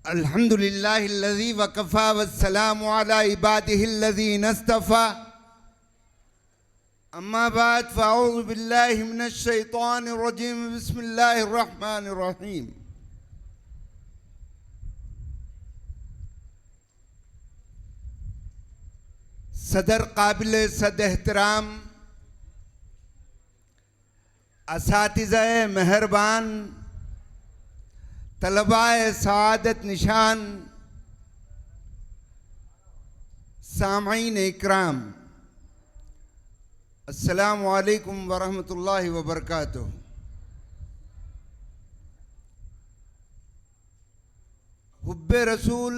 अल्हम्दुलिल्लाहिल्लज़ी वकफ़ा वस्सलामु अला इबादिहिल्लज़ीना इस्तफ़ा अम्मा बाद फ़अऊज़ु बिल्लाहि मिनश शैतानिर रजीम बिस्मिल्लाहिर रहमानिर रहीम। सदर काबिल सद एहतराम असातिज़ाए मेहरबान, तलबाए सआदत निशान, सामईन इकराम, अस्सलामु अलैकुम वरहमतुल्लाहि वबरकातुहू। हुब्बे रसूल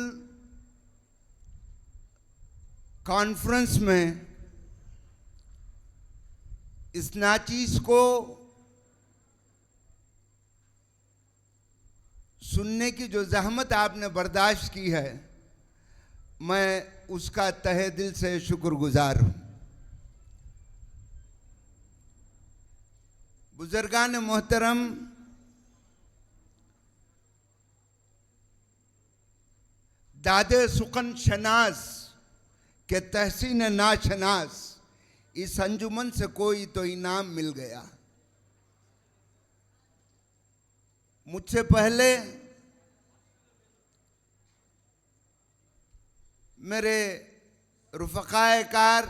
कॉन्फ्रेंस में इस नाचीज़ को सुनने की जो ज़हमत आपने बर्दाश्त की है, मैं उसका तहे दिल से शुक्रगुजार हूँ। बुज़ुर्गान मोहतरम, दादे सुखन शनास के तहसीन नाशनास, इस अंजुमन से कोई तो इनाम मिल गया। मुझसे पहले मेरे रुफ़क़ाए कार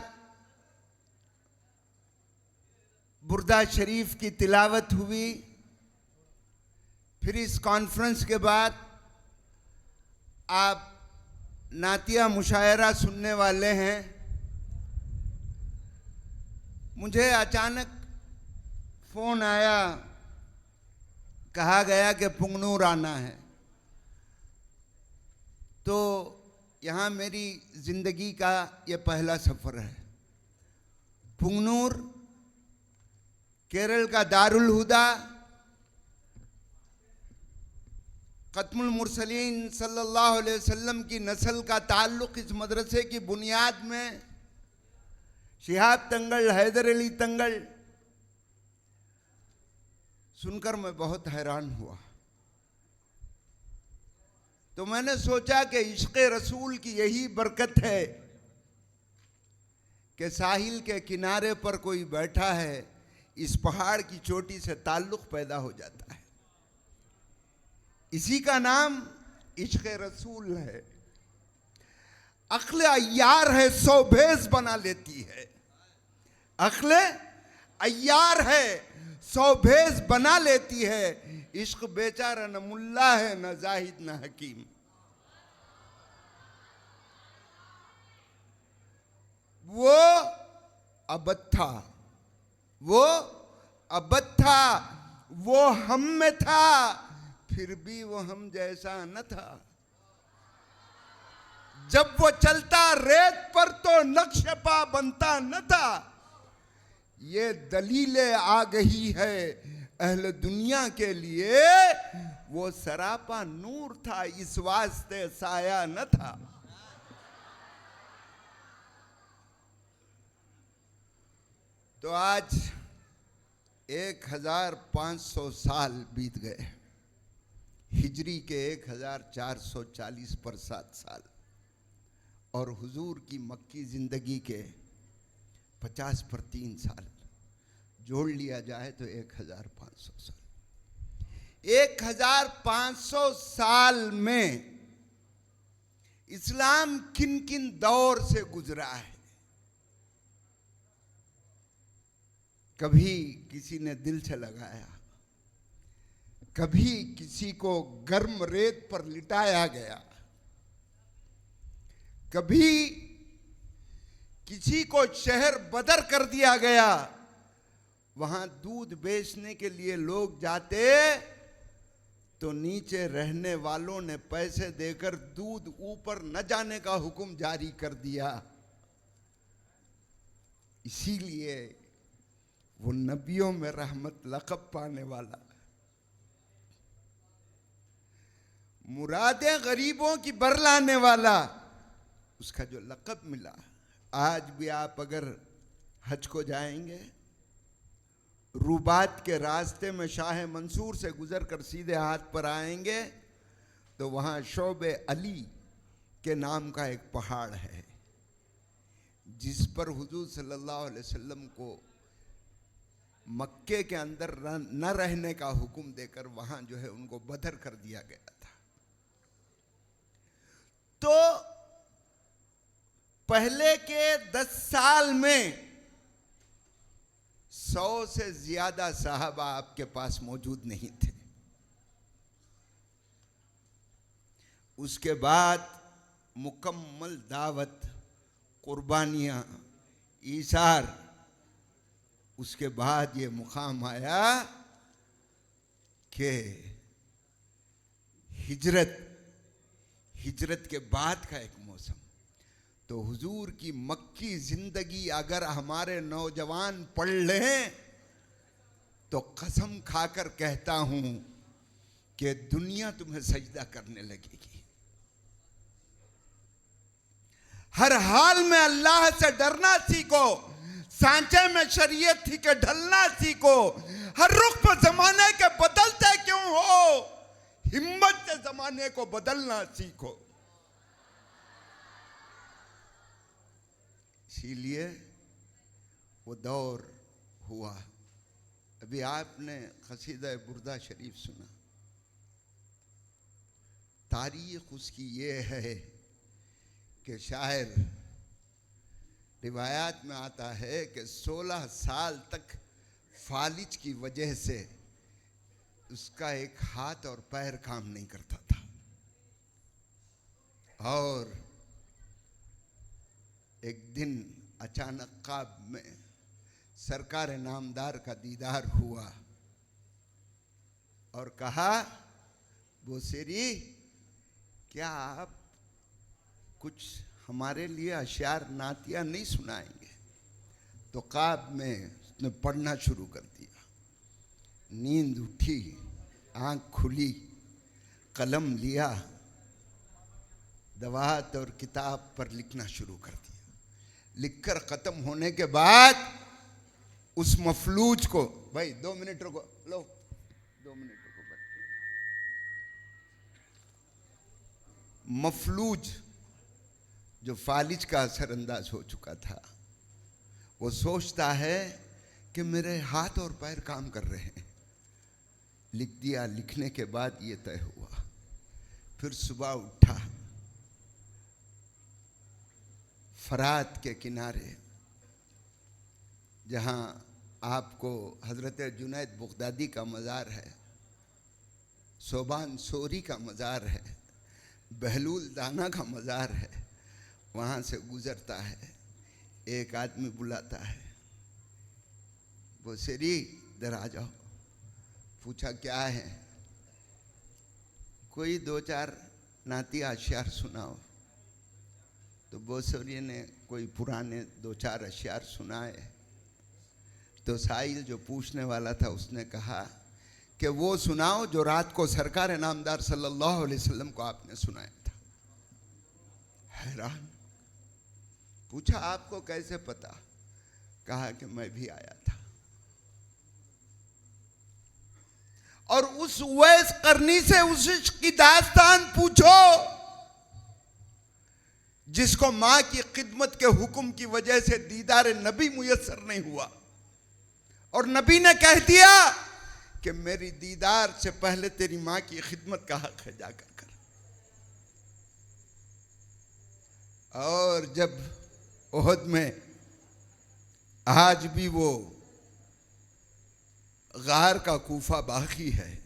बुर्दा शरीफ की तिलावत हुई। फिर इस कॉन्फ्रेंस के बाद आप नातिया मुशायरा सुनने वाले हैं। मुझे अचानक फ़ोन आया, कहा गया कि पुंगनूर आना है। तो यहाँ मेरी ज़िंदगी का ये पहला सफ़र है। पुंगनूर केरल का दारुल हुदा, ख़त्मुल मुरसलीन सल्लल्लाहु अलैहि वसल्लम की नस्ल का ताल्लुक़ इस मदरसे की बुनियाद में शिहाब तंगल, हैदर अली तंगल सुनकर मैं बहुत हैरान हुआ। तो मैंने सोचा कि इश्क़े रसूल की यही बरकत है कि साहिल के किनारे पर कोई बैठा है, इस पहाड़ की चोटी से ताल्लुक़ पैदा हो जाता है। इसी का नाम इश्क़े रसूल है। अक्ल अय्यार है, सौ भेस बना लेती है। अक्ल अय्यार है, सौ भेस बना लेती है। इश्क बेचारा न मुल्ला है, न जाहिद, न हकीम। वो अबद था, वो अबद था, वो हम में था, फिर भी वो हम जैसा न था। जब वो चलता रेत पर तो नक्श पा बनता न था। ये दलीलें आ गई है अहले दुनिया के लिए, वो सरापा नूर था, इस वास्ते साया न था। तो आज 1500 साल बीत गए, हिजरी के 1440 पर 7 साल, और हुजूर की मक्की ज़िंदगी के 50 पर 3 साल जोड़ लिया जाए तो 1500 साल। 1500 साल में इस्लाम किन किन दौर से गुजरा है। कभी किसी ने दिल से लगाया, कभी किसी को गर्म रेत पर लिटाया गया, कभी किसी को शहर बदर कर दिया गया। वहां दूध बेचने के लिए लोग जाते तो नीचे रहने वालों ने पैसे देकर दूध ऊपर न जाने का हुक्म जारी कर दिया। इसीलिए वो नबियों में रहमत लक़ब पाने वाला, मुरादें गरीबों की बरलाने वाला, उसका जो लक़ब मिला। आज भी आप अगर हज को जाएंगे, रुबात के रास्ते में शाह मंसूर से गुजर कर सीधे हाथ पर आएंगे तो वहाँ शोबे अली के नाम का एक पहाड़ है, जिस पर हुजूर सल्लल्लाहु अलैहि वसल्लम को मक्के के अंदर न रहने का हुक्म देकर वहां जो है उनको बदर कर दिया गया था। तो पहले के 10 साल में 100 से ज्यादा साहबा आपके पास मौजूद नहीं थे। उसके बाद मुकम्मल दावत, कुर्बानियां, ईसार, उसके बाद ये मुकाम आया कि हिजरत के बाद का एक मौसम। तो हुजूर की मक्की जिंदगी अगर हमारे नौजवान पढ़ लें तो कसम खाकर कहता हूं कि दुनिया तुम्हें सजदा करने लगेगी। हर हाल में अल्लाह से डरना सीखो, सांचे में शरीयत थी के ढलना सीखो। हर रुख पर जमाने के बदलते क्यों हो, हिम्मत से जमाने को बदलना सीखो। इसीलिए वो दौर हुआ। अभी आपने क़सीदा बुर्दा शरीफ सुना, तारीख उसकी ये है कि शायर, रिवायात में आता है कि 16 साल तक फालिज की वजह से उसका एक हाथ और पैर काम नहीं करता था, और एक दिन अचानक ख्वाब में सरकार नामदार का दीदार हुआ और कहा, बोसेरी क्या आप कुछ हमारे लिए अशार नातिया नहीं सुनाएंगे? तो ख्वाब में उसने पढ़ना शुरू कर दिया। नींद उठी, आंख खुली, कलम लिया, दवात और किताब पर लिखना शुरू कर दिया। लिखकर खत्म होने के बाद उस मफलूज को, भाई 2 मिनट रुको, लो 2 मिनट रुको भाई। मफलूज जो फालिज का असरअंदाज हो चुका था, वो सोचता है कि मेरे हाथ और पैर काम कर रहे हैं। लिख दिया। लिखने के बाद ये तय हुआ। फिर सुबह उठा, फरात के किनारे जहाँ आपको हजरत जुनैद बगदादी का मज़ार है, सोबान सोरी का मज़ार है, बहलूल दाना का मज़ार है, वहाँ से गुजरता है। एक आदमी बुलाता है, बोसेरी इधर आ जाओ। पूछा क्या है? कोई 2-4 नाती अशियार सुनाओ। तो बोसेरी ने कोई पुराने 2-4 अशियार सुनाए। तो साहिल जो पूछने वाला था उसने कहा कि वो सुनाओ जो रात को सरकार नामदार सल्लल्लाहु अलैहि वसल्लम को आपने सुनाया था। हैरान, पूछा आपको कैसे पता? कहा कि मैं भी आया था। और उस उवैस करनी से उस इश्क की दास्तान पूछो जिसको मां की खिदमत के हुक्म की वजह से दीदार नबी मुयस्सर नहीं हुआ, और नबी ने कह दिया कि मेरी दीदार से पहले तेरी मां की खिदमत का हक है, जाकर कर। और जब ओहद में आज भी वो गार का कूफा बाकी है,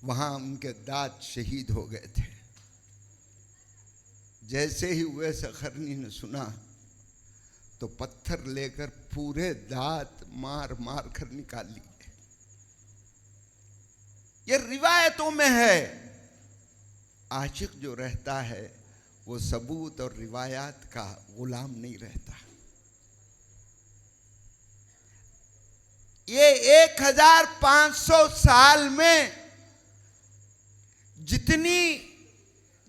वहां उनके दांत शहीद हो गए थे। जैसे ही उवैस करनी ने सुना तो पत्थर लेकर पूरे दांत मार मार कर निकाल लिए। ये रिवायतों में है। आशिक जो रहता है वो सबूत और रिवायात का गुलाम नहीं रहता। ये 1500 साल में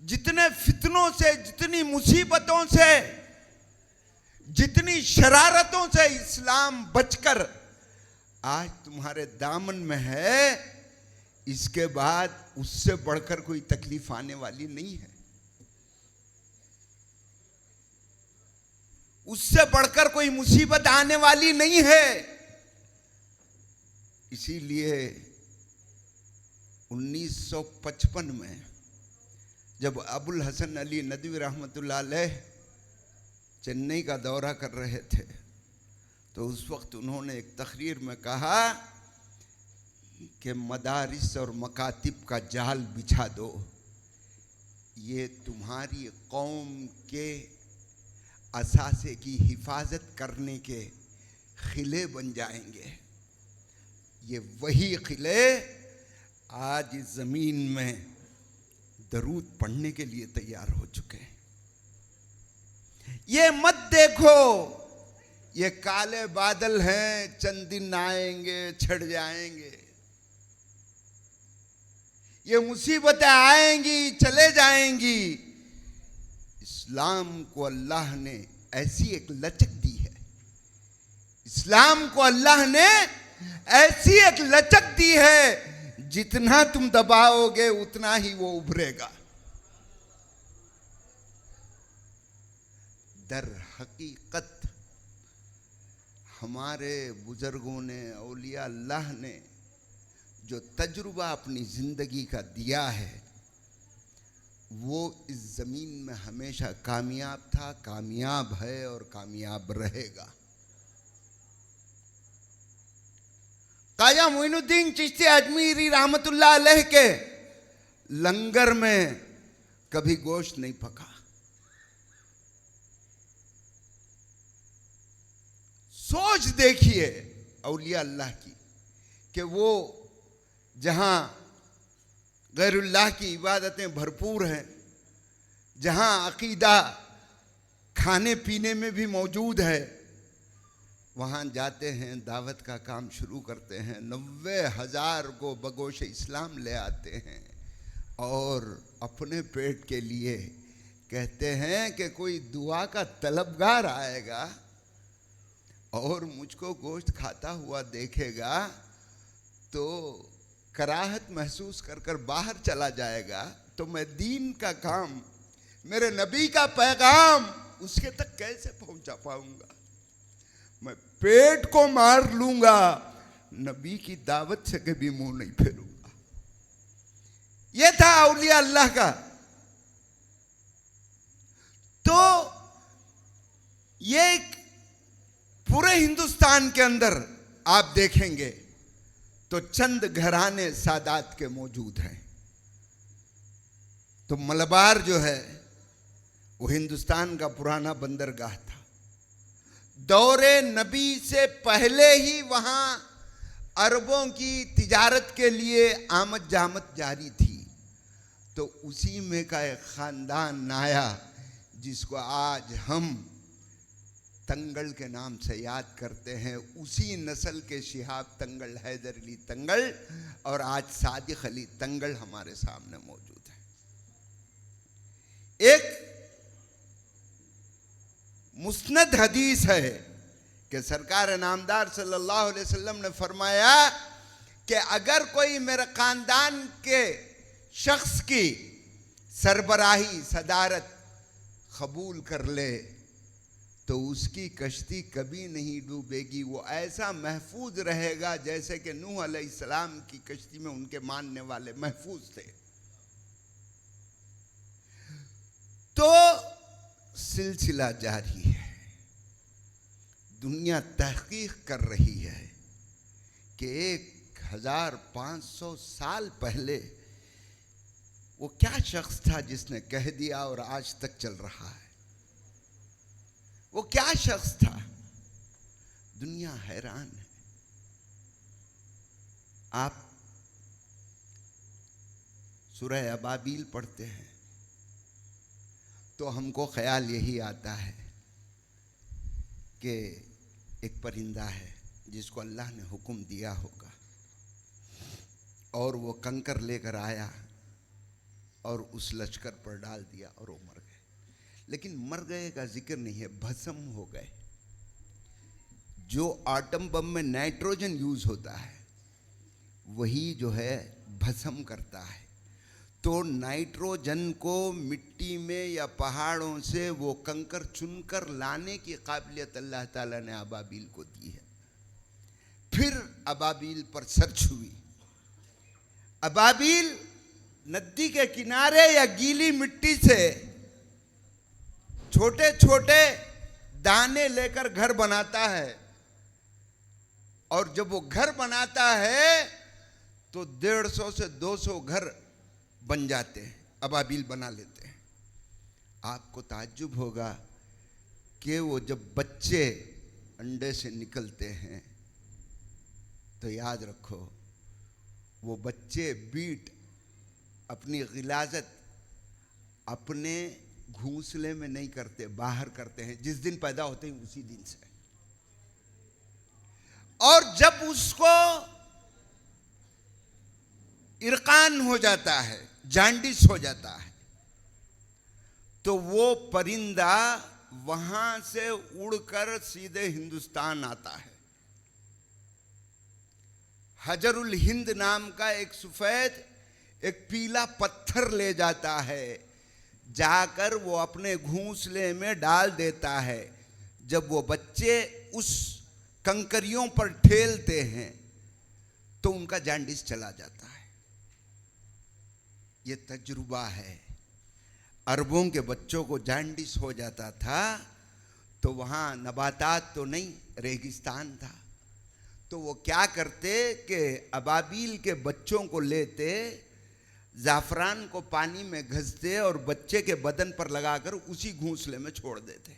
जितने फितनों से, जितनी मुसीबतों से, जितनी शरारतों से इस्लाम बचकर आज तुम्हारे दामन में है, इसके बाद उससे बढ़कर कोई तकलीफ आने वाली नहीं है, उससे बढ़कर कोई मुसीबत आने वाली नहीं है। इसीलिए 1955 में जब अबुल हसन अली नदवी रहमतुल्लाह अलैह चेन्नई का दौरा कर रहे थे, तो उस वक्त उन्होंने एक तकरीर में कहा कि मदारिस और मकातिब का जाल बिछा दो, ये तुम्हारी कौम के असासे की हिफाजत करने के खिले बन जाएंगे। ये वही खिले आज इस जमीन में दरूद पढ़ने के लिए तैयार हो चुके हैं। ये मत देखो ये काले बादल हैं, चंद दिन आएंगे छट जाएंगे, ये मुसीबतें आएंगी चले जाएंगी। इस्लाम को अल्लाह ने ऐसी एक लचक दी है, इस्लाम को अल्लाह ने ऐसी एक लचक दी है, जितना तुम दबाओगे उतना ही वो उभरेगा। दर हकीकत हमारे बुजुर्गों ने, औलिया अल्लाह ने जो तजुर्बा अपनी जिंदगी का दिया है, वो इस जमीन में हमेशा कामयाब था, कामयाब है और कामयाब रहेगा। ख्वाजा मोइनुद्दीन चिश्ती अजमेरी रहमतुल्लाह अलैह के लंगर में कभी गोश्त नहीं पका। सोच देखिए औलिया अल्लाह की कि वो जहां गैरुल्लाह की इबादतें भरपूर हैं, जहां अकीदा खाने पीने में भी मौजूद है, वहां जाते हैं, दावत का काम शुरू करते हैं, 90,000 को बगोश इस्लाम ले आते हैं और अपने पेट के लिए कहते हैं कि कोई दुआ का तलबगार आएगा और मुझको गोश्त खाता हुआ देखेगा तो कराहत महसूस कर कर बाहर चला जाएगा, तो मैं दीन का काम, मेरे नबी का पैगाम उसके तक कैसे पहुंचा पाऊंगा? मैं पेट को मार लूंगा, नबी की दावत से कभी मुंह नहीं फेरूंगा। यह था औलिया अल्लाह का। तो ये पूरे हिंदुस्तान के अंदर आप देखेंगे तो चंद घराने सादात के मौजूद हैं। तो मलबार जो है वो हिंदुस्तान का पुराना बंदरगाह था। दौरे नबी से पहले ही वहां अरबों की तिजारत के लिए आमद जामद जारी थी। तो उसी में का एक खानदान आया जिसको आज हम तंगल के नाम से याद करते हैं। उसी नस्ल के शिहाब तंगल, हैदर अली तंगल और आज सादिक अली तंगल हमारे सामने मौजूद है। एक मुस्नद हदीस है कि सरकार नामदार सल्लल्लाहु अलैहि वसल्लम ने फरमाया कि अगर कोई मेरे खानदान के शख्स की सरबराही, सदारत कबूल कर ले तो उसकी कश्ती कभी नहीं डूबेगी। वो ऐसा महफूज रहेगा जैसे कि नूह अलैहिस्सलाम की कश्ती में उनके मानने वाले महफूज थे। तो सिलसिला जारी है। दुनिया तहकीक कर रही है कि 1500 साल पहले वो क्या शख्स था जिसने कह दिया और आज तक चल रहा है। वो क्या शख्स था? दुनिया हैरान है। आप सूरह अबाबील पढ़ते हैं तो हमको ख्याल यही आता है कि एक परिंदा है जिसको अल्लाह ने हुक्म दिया होगा और वो कंकर लेकर आया और उस लश्कर पर डाल दिया और वो मर गए। लेकिन मर गए का जिक्र नहीं है, भस्म हो गए। जो आटम बम में नाइट्रोजन यूज होता है वही जो है भस्म करता है। तो नाइट्रोजन को मिट्टी में या पहाड़ों से वो कंकर चुनकर लाने की काबिलियत अल्लाह ताला ने अबाबील को दी है। फिर अबाबील पर सर्च हुई। अबाबील नदी के किनारे या गीली मिट्टी से छोटे छोटे दाने लेकर घर बनाता है, और जब वो घर बनाता है तो 150 से 200 घर बन जाते हैं, अबाबील बना लेते हैं। आपको ताज्जुब होगा कि वो जब बच्चे अंडे से निकलते हैं तो याद रखो वो बच्चे बीट अपनी गिलाजत अपने घोंसले में नहीं करते, बाहर करते हैं, जिस दिन पैदा होते हैं उसी दिन से। और जब उसको इरकान हो जाता है, जांडिस हो जाता है, तो वो परिंदा वहां से उड़कर सीधे हिंदुस्तान आता है। हजरुल हिंद नाम का एक सफेद एक पीला पत्थर ले जाता है, जाकर वो अपने घोंसले में डाल देता है। जब वो बच्चे उस कंकरियों पर ठेलते हैं तो उनका जांडिस चला जाता है। ये तजुर्बा है। अरबों के बच्चों को जांडिस हो जाता था तो वहां नबातात तो नहीं, रेगिस्तान था। तो वो क्या करते कि अबाबील के बच्चों को लेते, जाफरान को पानी में घसते और बच्चे के बदन पर लगाकर उसी घोंसले में छोड़ देते।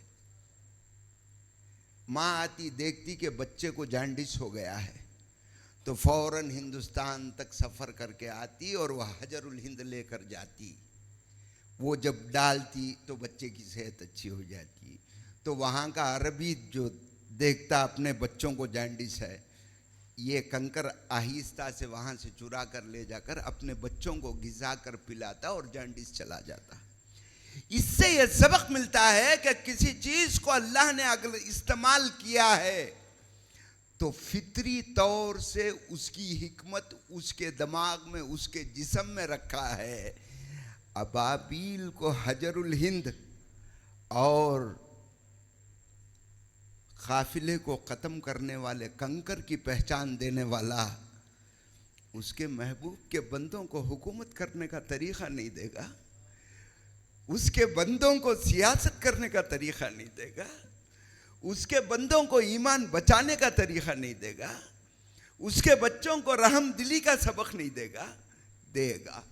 माँ आती, देखती कि बच्चे को जांडिस हो गया है, तो फौरन हिंदुस्तान तक सफ़र करके आती और वह हजरुल हिंद लेकर जाती। वो जब डालती तो बच्चे की सेहत अच्छी हो जाती। तो वहाँ का अरबी जो देखता अपने बच्चों को जांडिस है, ये कंकर आहिस्ता से वहाँ से चुरा कर ले जाकर अपने बच्चों को गिजा कर पिलाता और जांडिस चला जाता। इससे यह सबक मिलता है कि किसी चीज़ को अल्लाह ने अगर इस्तेमाल किया है तो फितरी तौर से उसकी हिकमत उसके दिमाग में, उसके जिस्म में रखा है। अबाबील को हजरुल हिंद और काफिले को ख़त्म करने वाले कंकर की पहचान देने वाला उसके महबूब के बंदों को हुकूमत करने का तरीक़ा नहीं देगा, उसके बंदों को सियासत करने का तरीक़ा नहीं देगा, उसके बंदों को ईमान बचाने का तरीक़ा नहीं देगा, उसके बच्चों को रहम दिली का सबक नहीं देगा।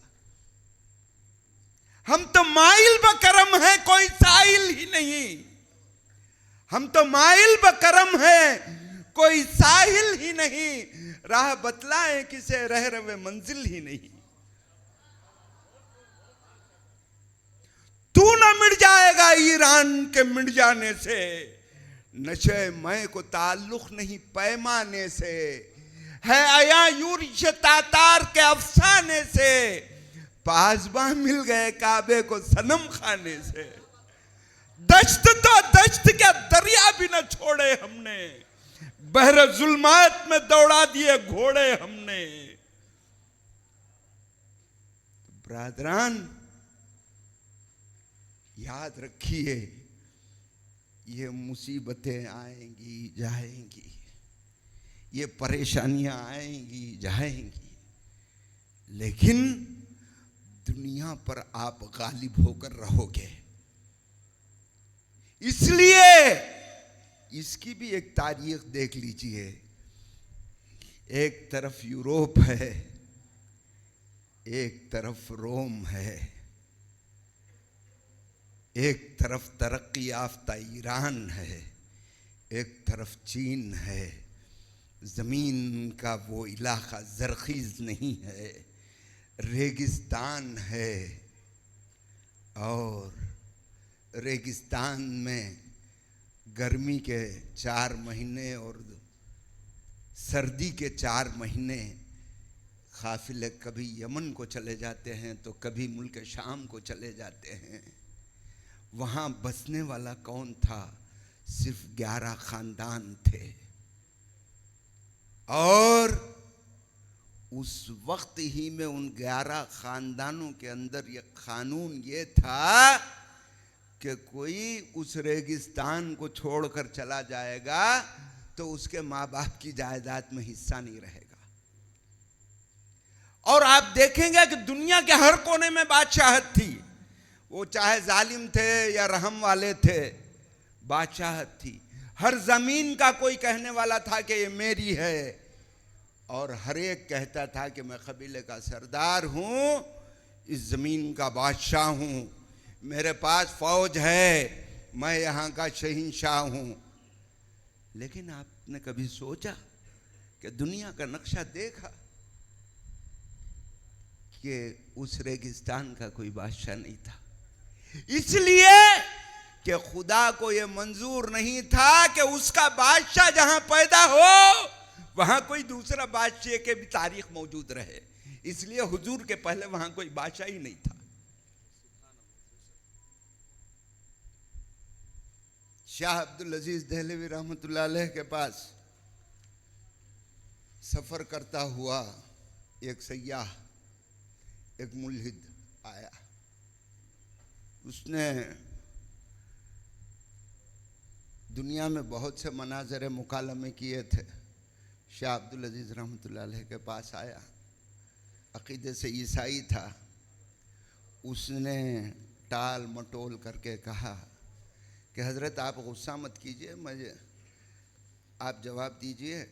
हम तो माइल बकरम हैं, कोई साइल ही नहीं। हम तो माइल बकरम हैं, कोई साहिल ही नहीं। राह बतलाए किसे, रह रवे मंजिल ही नहीं। तू ना मिट जाएगा ईरान के मिट जाने से, नशे मैं को ताल्लुक नहीं पैमाने से, है आया यूरिश तातार के अफसाने से, पासबा मिल गए काबे को सनम खाने से। दश्त तो दश्त क्या दरिया भी न छोड़े हमने, बहर जुल्मात में दौड़ा दिए घोड़े हमने। ब्रादरान याद रखिए, ये मुसीबतें आएंगी जाएंगी, ये परेशानियां आएंगी जाएंगी, लेकिन दुनिया पर आप गालिब होकर रहोगे। इसलिए इसकी भी एक तारीख देख लीजिए। एक तरफ यूरोप है, एक तरफ रोम है, एक तरफ तरक्की याफ्ता ईरान है, एक तरफ चीन है। ज़मीन का वो इलाका ज़रख़ीज़ नहीं है, रेगिस्तान है, और रेगिस्तान में गर्मी के 4 महीने और सर्दी के 4 महीने काफिले कभी यमन को चले जाते हैं तो कभी मुल्क शाम को चले जाते हैं। वहाँ बसने वाला कौन था? सिर्फ 11 खानदान थे, और उस वक्त ही में उन 11 खानदानों के अंदर ये कानून ये था कि कोई उस रेगिस्तान को छोड़कर चला जाएगा तो उसके माँ बाप की जायदाद में हिस्सा नहीं रहेगा। और आप देखेंगे कि दुनिया के हर कोने में बादशाहत थी, वो चाहे जालिम थे या रहम वाले थे, बादशाहत थी। हर जमीन का कोई कहने वाला था कि ये मेरी है, और हर एक कहता था कि मैं कबीले का सरदार हूं, इस जमीन का बादशाह हूं, मेरे पास फौज है, मैं यहां का शहंशाह हूं। लेकिन आपने कभी सोचा कि दुनिया का नक्शा देखा कि उस रेगिस्तान का कोई बादशाह नहीं था, इसलिए कि खुदा को यह मंजूर नहीं था कि उसका बादशाह जहां पैदा हो वहां कोई दूसरा बादशाह के भी तारीख मौजूद रहे। इसलिए हुजूर के पहले वहां कोई बादशाह ही नहीं था। शाह अब्दुल अजीज दहलवी रहमतुल्लाह अलैह के पास सफर करता हुआ एक सयाह, एक मुल्हिद आया। उसने दुनिया में बहुत से मनाजर मुकालमे किए थे। शाह अब्दुल अजीज रहमतुल्लाह अलैह के पास आया, अकीदे से ईसाई था। उसने टाल मटोल करके कहा कि हज़रत आप गुस्सा मत कीजिए, मुझे आप जवाब दीजिए।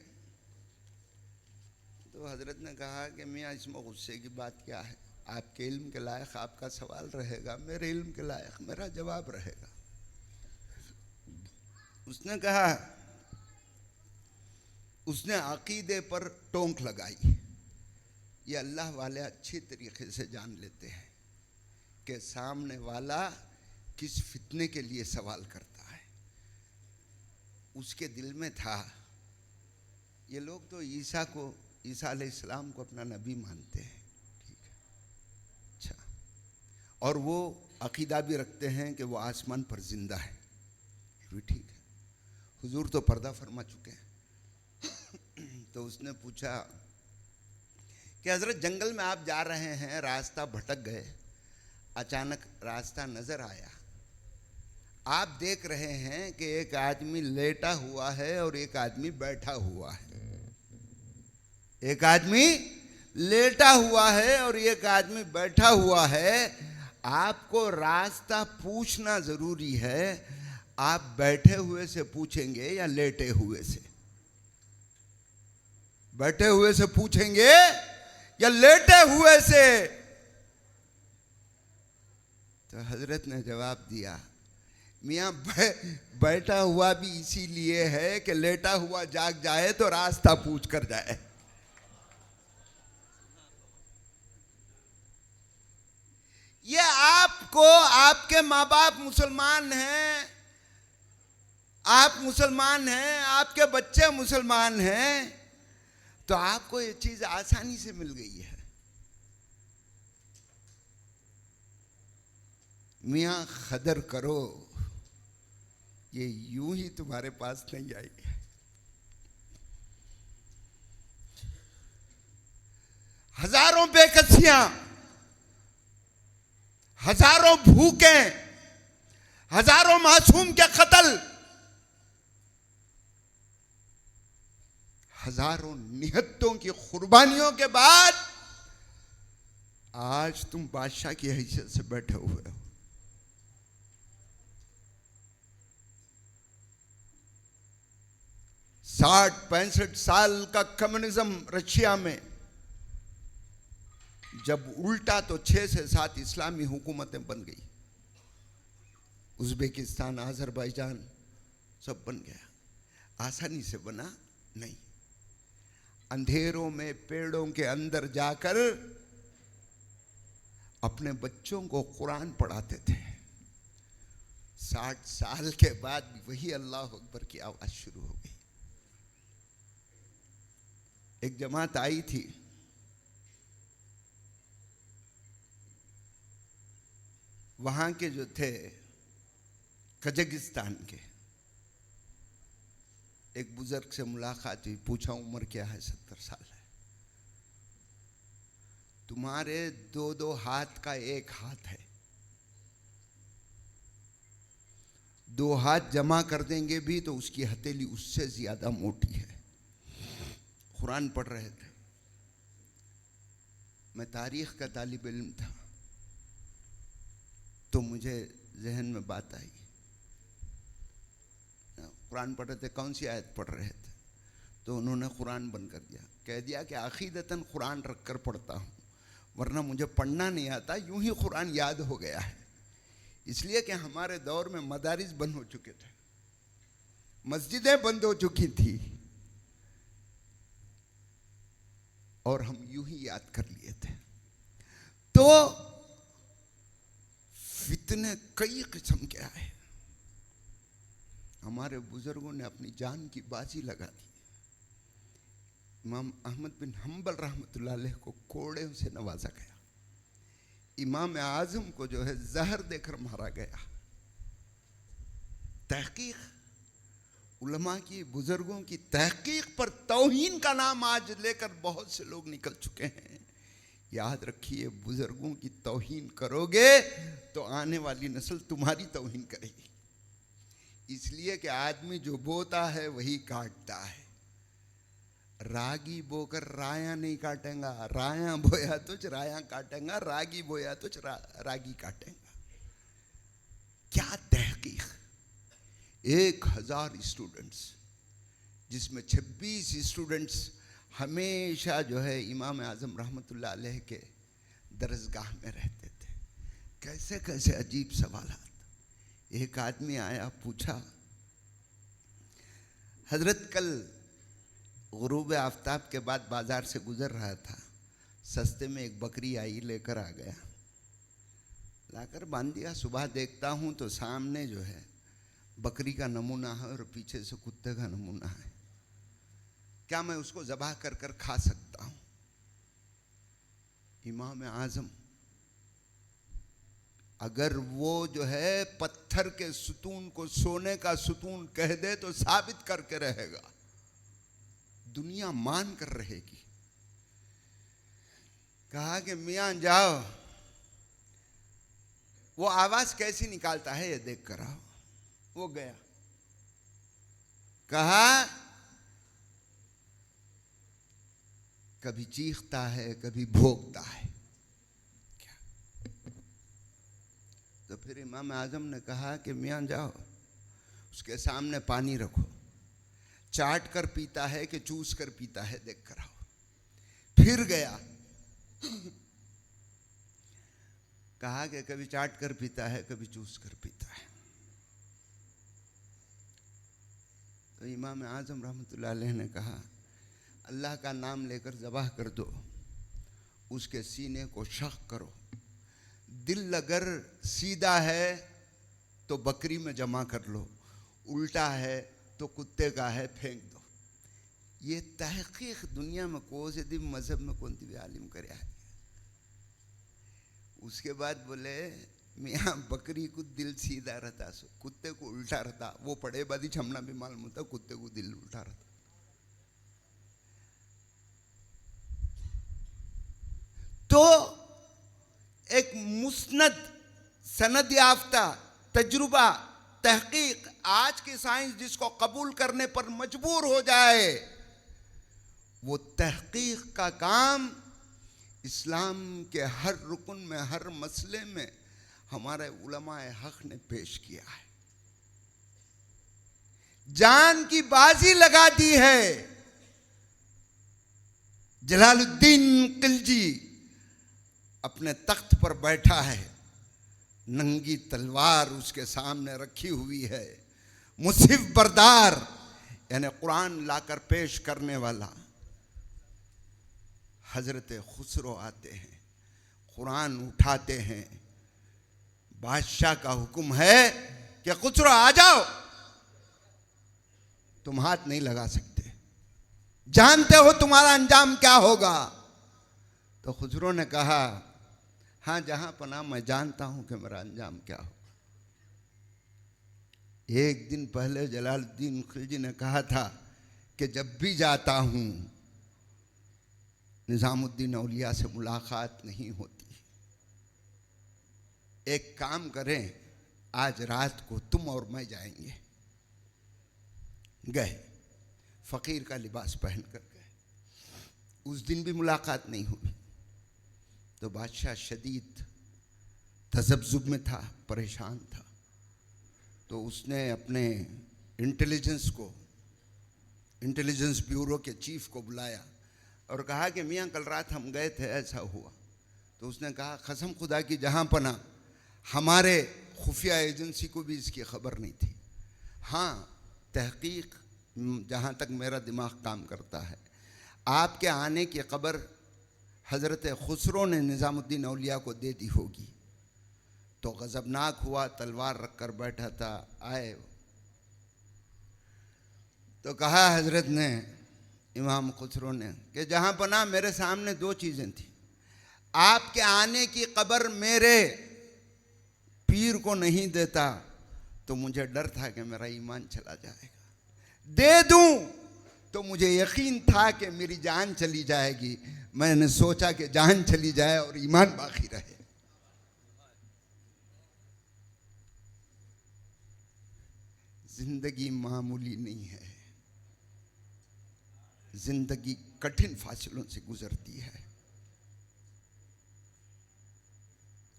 तो हज़रत ने कहा कि मियाँ इसमें गुस्से की बात क्या है, आपके इल्म के लायक आपका सवाल रहेगा, मेरे इल्म के लायक मेरा जवाब रहेगा। उसने कहा, उसने अकीदे पर टोंक लगाई। ये अल्लाह वाले अच्छी तरीके से जान लेते हैं कि सामने वाला किस फितने के लिए सवाल करता है। उसके दिल में था, ये लोग तो ईसा अलैहिस्सलाम को अपना नबी मानते हैं, ठीक है, अच्छा, और वो अकीदा भी रखते हैं कि वो आसमान पर जिंदा है, भी ठीक है। हुजूर तो पर्दा फरमा चुके हैं। तो उसने पूछा कि हजरत जंगल में आप जा रहे हैं, रास्ता भटक गए, अचानक रास्ता नजर आया, आप देख रहे हैं कि एक आदमी लेटा हुआ है और एक आदमी बैठा हुआ है, एक आदमी लेटा हुआ है और एक आदमी बैठा हुआ है। आपको रास्ता पूछना जरूरी है, आप बैठे हुए से पूछेंगे या लेटे हुए से? बैठे हुए से पूछेंगे या लेटे हुए से? तो हजरत ने जवाब दिया, मियाँ बैठा हुआ भी इसीलिए है कि लेटा हुआ जाग जाए तो रास्ता पूछ कर जाए। ये आपको, आपके माँ बाप मुसलमान हैं, आप मुसलमान हैं, आपके बच्चे मुसलमान हैं, तो आपको ये चीज आसानी से मिल गई है। मियाँ कदर करो, ये यूं ही तुम्हारे पास नहीं आई। हजारों बेकसियां, हजारों भूखे, हजारों मासूम के कत्ल, हजारों निहत्तों की कुर्बानियों के बाद आज तुम बादशाह की हैसियत से बैठे हुए हो। साठ 65 साल का कम्युनिज्म रशिया में जब उल्टा तो 6 से 7 इस्लामी हुकूमतें बन गई। उज़्बेकिस्तान, अज़रबैजान सब बन गया। आसानी से बना नहीं। अंधेरों में पेड़ों के अंदर जाकर अपने बच्चों को कुरान पढ़ाते थे। 60 साल के बाद भी वही अल्लाह अकबर की आवाज शुरू हो गई। एक जमात आई थी, वहां के जो थे कजाकिस्तान के, एक बुजुर्ग से मुलाकात हुई, पूछा उम्र क्या है? 70 साल है। तुम्हारे दो दो हाथ का एक हाथ है, दो हाथ जमा कर देंगे भी तो उसकी हथेली उससे ज्यादा मोटी है। कुरान पढ़ रहे थे, मैं तारीख का तालिब इल्म था, तो मुझे जहन में बात आई। कुरान पढ़ रहे थे, कौन सी आयत पढ़ रहे थे, तो उन्होंने कुरान बंद कर दिया, कह दिया कि अकीदतन कुरान रख कर पढ़ता हूँ, वरना मुझे पढ़ना नहीं आता, यूं ही कुरान याद हो गया है। इसलिए कि हमारे दौर में मदारिस बंद हो चुके थे, मस्जिदें बंद हो चुकी थी, और हम यूं ही याद कर लिए थे। तो फितने कई किस्म के आए, हमारे बुजुर्गों ने अपनी जान की बाजी लगा दी। इमाम अहमद बिन हम्बल रहमतुल्लाह अलैह को कोड़े से नवाजा गया, इमाम आजम को जो है जहर देकर मारा गया। तहकीक, उलमा की, बुजुर्गों की तहकीक पर तौहीन का नाम आज लेकर बहुत से लोग निकल चुके हैं। याद रखिए, बुजुर्गों की तौहीन करोगे तो आने वाली नस्ल तुम्हारी तौहीन करेगी। इसलिए कि आदमी जो बोता है वही काटता है। रागी बोकर राया नहीं काटेगा, राया बोया तो राया काटेगा, रागी बोया तो रागी काटेगा। क्या तहकीक! 1000 स्टूडेंट्स, जिसमें 26 स्टूडेंट्स हमेशा जो है इमाम आजम रहमतुल्लाह अलैह के दरसगाह में रहते थे। कैसे कैसे अजीब सवालात। एक आदमी आया, पूछा, हजरत कल गुरूब आफ्ताब के बाद बाजार से गुजर रहा था, सस्ते में एक बकरी आई, लेकर आ गया, लाकर बांध दिया। सुबह देखता हूं तो सामने जो है बकरी का नमूना है और पीछे से कुत्ते का नमूना है, क्या मैं उसको ज़बाह कर कर खा सकता हूं? इमाम आजम, अगर वो जो है पत्थर के सुतून को सोने का सुतून कह दे तो साबित करके रहेगा, दुनिया मान कर रहेगी। कहा कि मियां जाओ, वो आवाज कैसी निकालता है ये देख कर आओ। वो गया, कहा कभी चीखता है, कभी भोंकता है। क्या? तो फिर इमाम आजम ने कहा कि मियां जाओ, उसके सामने पानी रखो, चाट कर पीता है कि चूस कर पीता है देख कर आओ। फिर गया, कहा कि कभी चाट कर पीता है, कभी चूस कर पीता है। तो इमाम आजम रहमतुल्लाह अलैह ने कहा, अल्लाह का नाम लेकर ज़बाह कर दो, उसके सीने को शक करो, दिल अगर सीधा है तो बकरी में जमा कर लो, उल्टा है तो कुत्ते का है फेंक दो। ये तहकीक दुनिया में कोई दी मजहब में कौन सी भी आलिम करे है। उसके बाद बोले, मियाँ बकरी को दिल सीधा रहता, सो कुत्ते को उल्टा रहता, वो पड़े बादी छमना भी मालूम होता, कुत्ते को दिल उल्टा रहता। तो एक मुस्नद सनद याफ्ता तजुर्बा तहकीक, आज की साइंस जिसको कबूल करने पर मजबूर हो जाए, वो तहकीक का काम इस्लाम के हर रुकन में, हर मसले में हमारे उलमाए हक ने पेश किया है। जान की बाजी लगा दी है। जलालुद्दीन खिलजी अपने तख्त पर बैठा है, नंगी तलवार उसके सामने रखी हुई है। मुसिफ बरदार यानी कुरान लाकर पेश करने वाला हजरत खुसरो आते हैं, कुरान उठाते हैं। बादशाह का हुक्म है कि खुसरो आ जाओ, तुम हाथ नहीं लगा सकते, जानते हो तुम्हारा अंजाम क्या होगा। तो खुसरो ने कहा, हाँ जहां पना मैं जानता हूं कि मेरा अंजाम क्या होगा। एक दिन पहले जलालुद्दीन खिलजी ने कहा था कि जब भी जाता हूं निज़ामुद्दीन औलिया से मुलाकात नहीं होती। एक काम करें, आज रात को तुम और मैं जाएंगे। गए, फ़कीर का लिबास पहन कर गए। उस दिन भी मुलाकात नहीं हुई। तो बादशाह शदीद तज़ब्ज़ुब में था, परेशान था। तो उसने अपने इंटेलिजेंस ब्यूरो के चीफ को बुलाया और कहा कि मियाँ कल रात हम गए थे, ऐसा हुआ। तो उसने कहा कसम खुदा की जहाँ पना हमारे खुफिया एजेंसी को भी इसकी खबर नहीं थी। हाँ, तहकीक जहाँ तक मेरा दिमाग काम करता है, आपके आने की खबर हज़रत खुसरो ने निज़ामुद्दीन औलिया को दे दी होगी। तो गज़बनाक हुआ, तलवार रख कर बैठा था। आए तो कहा हज़रत ने, इमाम खुसरो ने, कि जहाँ पना मेरे सामने दो चीज़ें थी। आपके आने की खबर मेरे पीर को नहीं देता तो मुझे डर था कि मेरा ईमान चला जाएगा, दे दूं तो मुझे यकीन था कि मेरी जान चली जाएगी। मैंने सोचा कि जान चली जाए और ईमान बाकी रहे। जिंदगी मामूली नहीं है, जिंदगी कठिन फासलों से गुजरती है,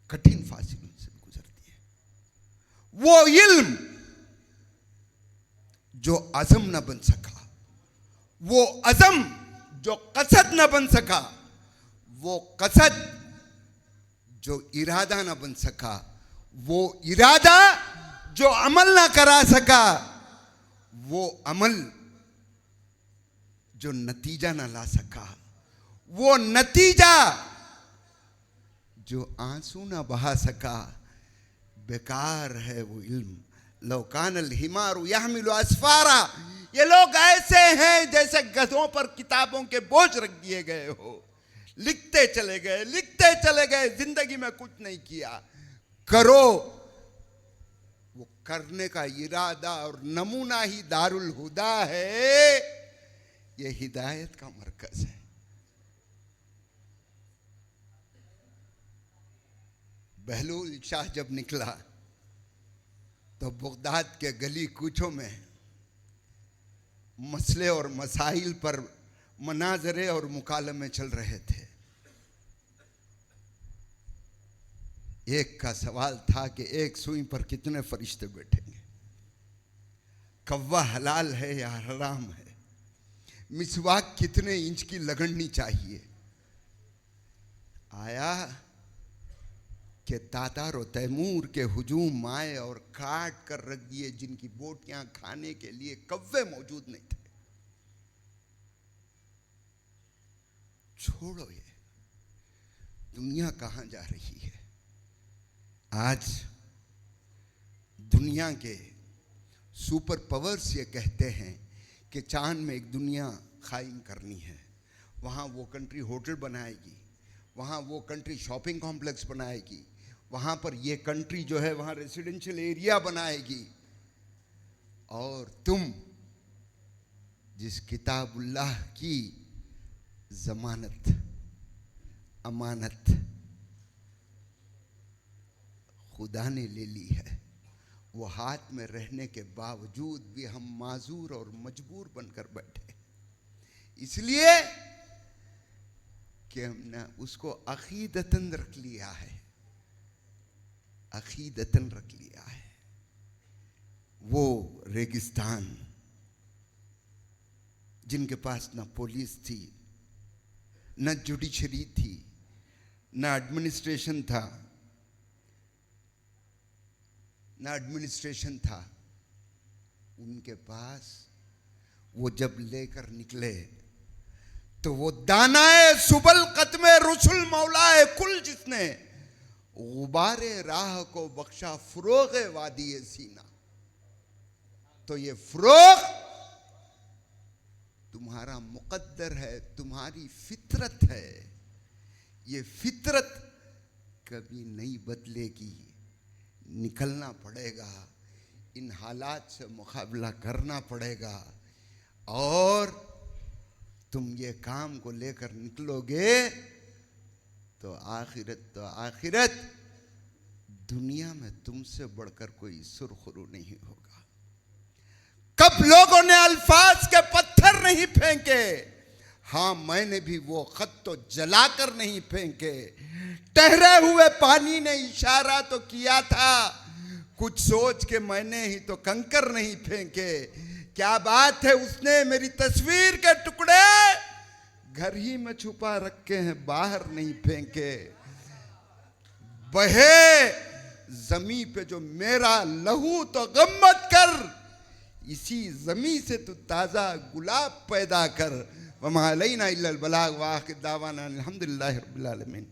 कठिन फासलों से गुजरती है। वो इल्म जो अज़म न बन सका, वो अज़म जो कसद न बन सका, वो कसद जो इरादा न बन सका, वो इरादा जो अमल ना करा सका, वो अमल जो नतीजा ना ला सका, वो नतीजा जो आंसू ना बहा सका, बेकार है वो इल्म। लौकान अल हिमारु यहमिलु अस्फारा, ये लोग ऐसे हैं जैसे गधों पर किताबों के बोझ रख दिए गए हो। लिखते चले गए, लिखते चले गए, जिंदगी में कुछ नहीं किया। करो, वो करने का इरादा और नमूना ही दारुल हुदा है। ये हिदायत का मरकज है। बहलूल शाह जब निकला तो बगदाद के गली कूचों में मसले और मसाइल पर मनाजरे और मुकालमे चल रहे थे। एक का सवाल था कि एक सुई पर कितने फरिश्ते बैठेंगे, कव्वा हलाल है या हराम है, मिसवाक कितने इंच की लगड़नी चाहिए। आया कि तातार और तैमूर के हुजूम आए और काट कर रख दिए, जिनकी बोटियां खाने के लिए कव्वे मौजूद नहीं थे। छोड़ो, ये दुनिया कहां जा रही है। आज दुनिया के सुपर पावर्स ये कहते हैं कि चांद में एक दुनिया कायम करनी है, वहाँ वो कंट्री होटल बनाएगी, वहाँ वो कंट्री शॉपिंग कॉम्प्लेक्स बनाएगी, वहाँ पर ये कंट्री जो है वहाँ रेसिडेंशियल एरिया बनाएगी। और तुम जिस किताबुल्लाह की ज़मानत, अमानत खुदा ने ले ली है, वो हाथ में रहने के बावजूद भी हम माजूर और मजबूर बनकर बैठे, इसलिए कि हमने उसको अकीदतन रख लिया है, अकीदतन रख लिया है। वो रेगिस्तान जिनके पास ना पुलिस थी, ना जुडिशरी थी, ना एडमिनिस्ट्रेशन था, ना एडमिनिस्ट्रेशन था, उनके पास वो जब लेकर निकले तो वो दानाए सुबल कत्मे रुसुल मौलाए कुल, जिसने गुबारे राह को बख्शा फरोगे वादी सीना, तो ये फरोग तुम्हारा मुकद्दर है, तुम्हारी फितरत है। ये फितरत कभी नहीं बदलेगी, निकलना पड़ेगा, इन हालात से मुकाबला करना पड़ेगा और तुम ये काम को लेकर निकलोगे तो आखिरत दुनिया में तुमसे बढ़कर कोई सुरखरू नहीं होगा। कब लोगों ने अल्फाज के पत्थर नहीं फेंके, हाँ मैंने भी वो खत तो जलाकर नहीं फेंके। ठहरे हुए पानी ने इशारा तो किया था, कुछ सोच के मैंने ही तो कंकर नहीं फेंके। क्या बात है, उसने मेरी तस्वीर के टुकड़े घर ही में छुपा रखे हैं, बाहर नहीं फेंके। बहे जमी पे जो मेरा लहू तो गम मत कर, इसी जमी से तू ताजा गुलाब पैदा कर। वमा अलैना इल्लल बलाग व आखिर दावाना अल्हम्दुलिल्लाहि रब्बिल आलमीन।